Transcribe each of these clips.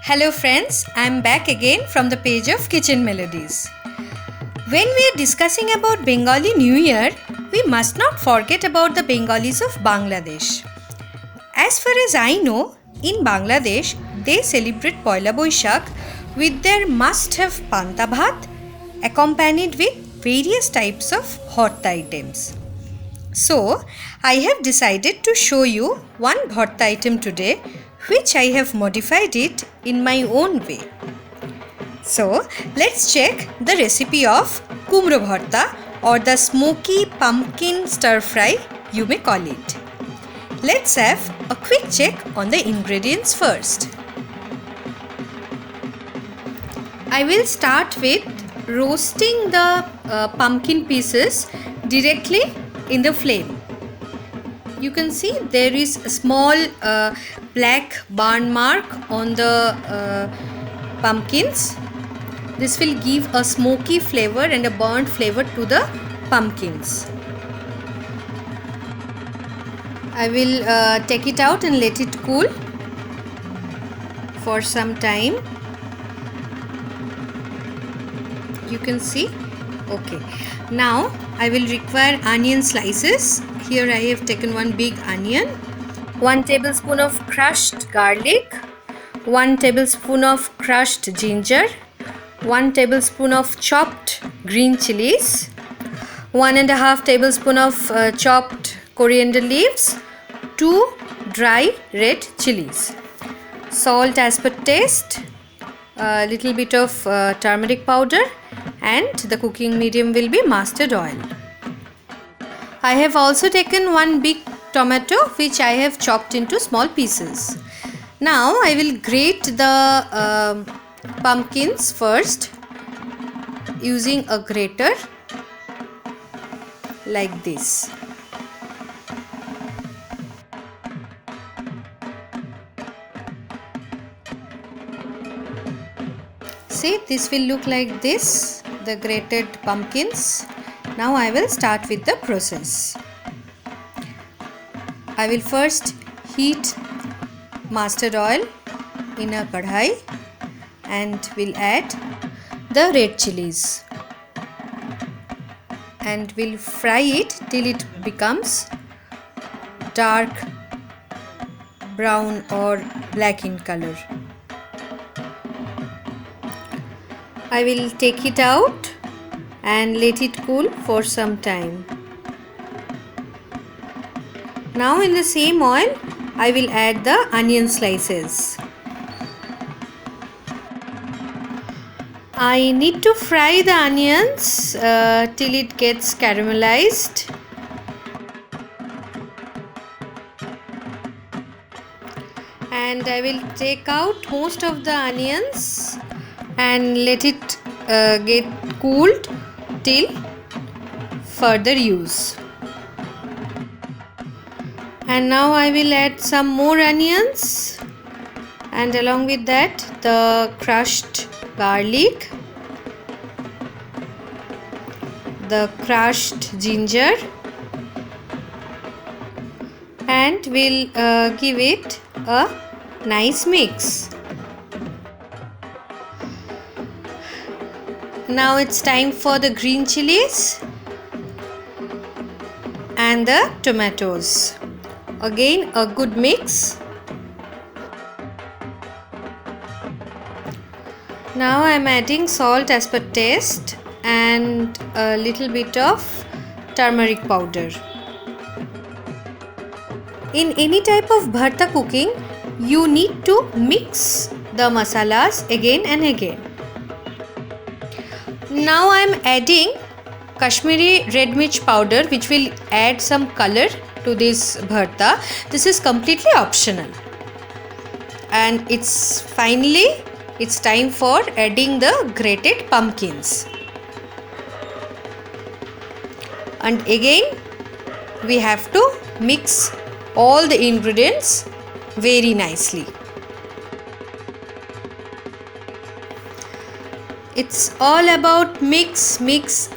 Hello friends, I am back again from the page of Kitchen Melodies. When we are discussing about Bengali New Year, we must not forget about the Bengalis of Bangladesh. As far as I know, in Bangladesh, they celebrate Poila Boishakh with their must-have panta bhat accompanied with various types of hot items. So, I have decided to show you one bharta item today which I have modified it in my own way. So, let's check the recipe of Kumro bharta or the smoky pumpkin stir fry you may call it. Let's have a quick check on the ingredients first. I will start with roasting the pumpkin pieces directly in the flame. You can see there is a small black burn mark on the pumpkins. This will give a smoky flavor and a burnt flavor to the pumpkins. I will take it out and let it cool for some time. You can see. Okay. Now I will require onion slices. Here I have taken one big onion, 1 tablespoon of crushed garlic, 1 tablespoon of crushed ginger, 1 tablespoon of chopped green chilies, 1.5 tablespoon of chopped coriander leaves, 2 dry red chilies, salt as per taste, a little bit of turmeric powder, and the cooking medium will be mustard oil. I have also taken one big tomato which I have chopped into small pieces. Now I will grate the pumpkins first using a grater like this. See, this will look like this, the grated pumpkins. Now I will start with the process. I will first heat mustard oil in a kadhai and will add the red chilies and will fry it till it becomes dark brown or black in color. I will take it out and let it cool for some time. Now in the same oil, I will add the onion slices. I need to fry the onions till it gets caramelized. And I will take out most of the onions and let it get cooled till further use. And now I will add some more onions, and along with that the crushed garlic, the crushed ginger, and will give it a nice mix. Now it's time for the green chilies and the tomatoes. Again a good mix. Now I am adding salt as per taste and a little bit of turmeric powder. In any type of bharta cooking, you need to mix the masalas again and again. Now I am adding Kashmiri red mirch powder, which will add some color to this bharta. This is completely optional. And it's time for adding the grated pumpkins. And again we have to mix all the ingredients very nicely. It's all about mix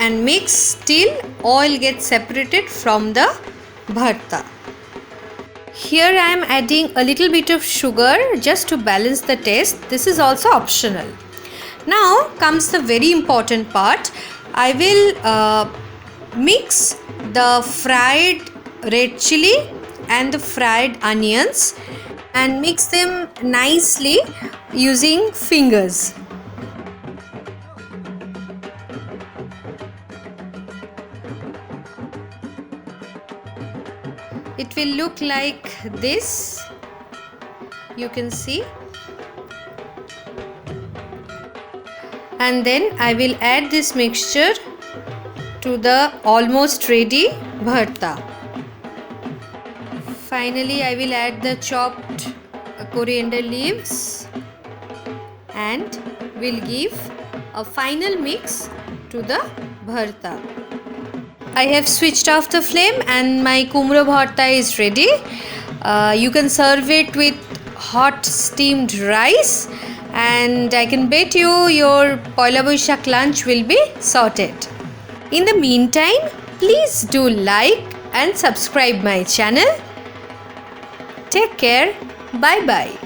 and mix till oil gets separated from the bharta. here I am adding a little bit of sugar just to balance the taste. This is also optional. Now comes the very important part. I will mix the fried red chili and the fried onions and mix them nicely using fingers. It will look like this, you can see. And then I will add this mixture to the almost ready bharta. Finally, I will add the chopped coriander leaves and will give a final mix to the bharta. I have switched off the flame and my kumro bharta is ready. You can serve it with hot steamed rice, and I can bet you your Poila Boishakh lunch will be sorted. In the meantime, please do like and subscribe my channel. Take care. Bye bye.